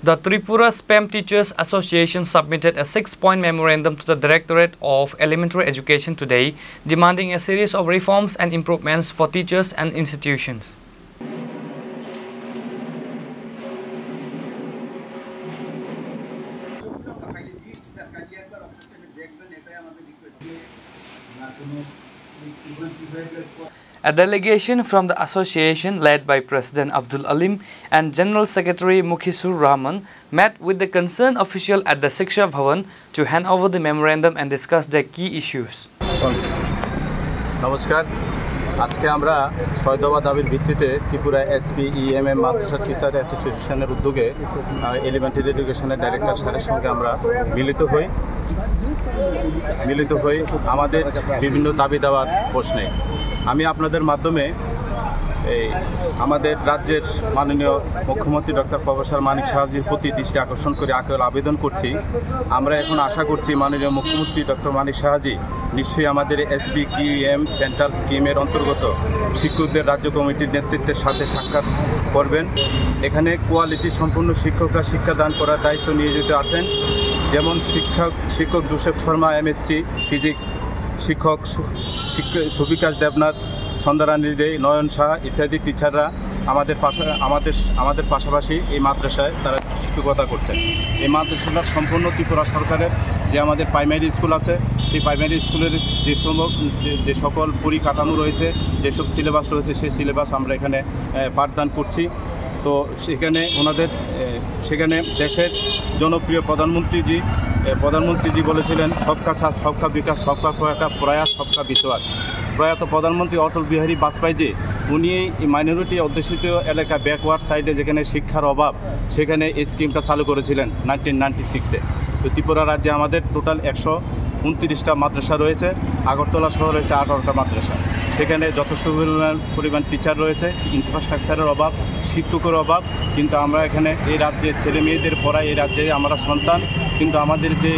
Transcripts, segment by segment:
The Tripura Spam Teachers Association submitted a 6-point memorandum to the Directorate of Elementary Education today, demanding a series of reforms and improvements for teachers and institutions. A delegation from the association, led by President Abdul Alim and General Secretary Mukhisur Rahman, met with the concerned official at the Shiksha Bhavan to hand over the memorandum and discuss their key issues. নমস্কার, আজকে আমরা 6 দফা দাবির ভিত্তিতে Tripura SPEMM মাদ্রাসা teacher অ্যাসোসিয়েশনের উদ্যোগে elementary এডুকেশনের director স্যারের সঙ্গে আমরা মিলিত হই আমাদের বিভিন্ন দাবি দেওয়ার প্রশ্নে। আমি আপনাদের মাধ্যমে আমাদের রাজ্যের মাননীয় মুখ্যমন্ত্রী ডক্টর প্রফেসর মানিক সাহাজির প্রতি দৃষ্টি আকর্ষণ করে আবেদন করছি। আমরা এখন আশা করছি মাননীয় মুখ্যমন্ত্রী ডক্টর মানিক সাহাজি নিশ্চয়ই আমাদের SPQM সেন্ট্রাল স্কিমের অন্তর্গত শিক্ষকদের রাজ্য কমিটির নেতৃত্বের সাথে সাক্ষাৎ করবেন। এখানে কোয়ালিটি সম্পন্ন শিক্ষকরা শিক্ষাদান করার দায়িত্ব নিয়োজিত আছেন, যেমন শিক্ষক জোসেফ শর্মা MSc ফিজিক্স, শিক্ষক সুবিকাশ দেবনাথ, সন্ধ্যারানী দে, নয়ন শাহ ইত্যাদি টিচাররা আমাদের পাশাপাশি এই মাদ্রাসায় তারা শিক্ষকতা করছেন। এই মাদ্রাসাটা সম্পূর্ণ ত্রিপুরা সরকারের যে আমাদের প্রাইমারি স্কুল আছে, সেই প্রাইমারি স্কুলের যে সকল পরিকাঠামো রয়েছে, যেসব সিলেবাস রয়েছে, সেই সিলেবাস আমরা এখানে পাঠদান করছি। তো সেখানে দেশের জনপ্রিয় প্রধানমন্ত্রীজি বলেছিলেন সবকা সাথ সবকা বিকাশ সবকা প্রয়াস সবকা বিশ্বাস। প্রয়াত প্রধানমন্ত্রী অটল বিহারী বাজপেয়ীজি উনি এই মাইনরিটি অধ্যুষিত এলাকা ব্যাকওয়ার্ড সাইডে যেখানে শিক্ষার অভাব, সেখানে এই স্কিমটা চালু করেছিলেন 1996-এ। তো ত্রিপুরা রাজ্যে আমাদের টোটাল 129টা মাদ্রাসা রয়েছে, আগরতলা শহর রয়েছে 18টা মাদ্রাসা। সেখানে যথেষ্ট পরিমাণ টিচার রয়েছে, ইনফ্রাস্ট্রাকচারের অভাব, শিক্ষকের অভাব। কিন্তু আমরা এখানে এই রাজ্যের ছেলে মেয়েদের পড়াই, এই রাজ্যে আমরা সন্তান, কিন্তু আমাদের যে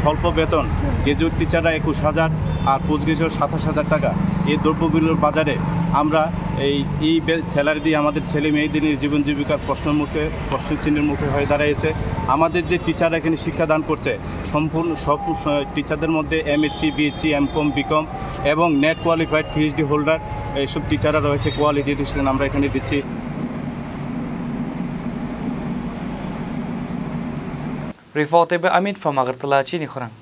স্বল্প বেতন, গ্রাজুয়েট টিচাররা 21,000 আর পোস্ট গ্রাজুয়েট 27,000 টাকা, এই দ্রব্যমূল্যের বাজারে আমরা এই স্যালারি দিয়ে আমাদের ছেলে মেয়েদের জীবন জীবিকার প্রশ্নচিহ্নের মুখে হয়ে দাঁড়িয়েছে। আমাদের যে টিচাররা এখানে শিক্ষাদান করছে, সম্পূর্ণ সব টিচারদের মধ্যে MSc, BSc, M.Com, B.Com এবং নেট কোয়ালিফাইড PhD হোল্ডার এইসব টিচাররা রয়েছে। কোয়ালিটি এডুকেশন আমরা এখানে দিচ্ছি। Report by Amit from Agartala, Chini Khorang.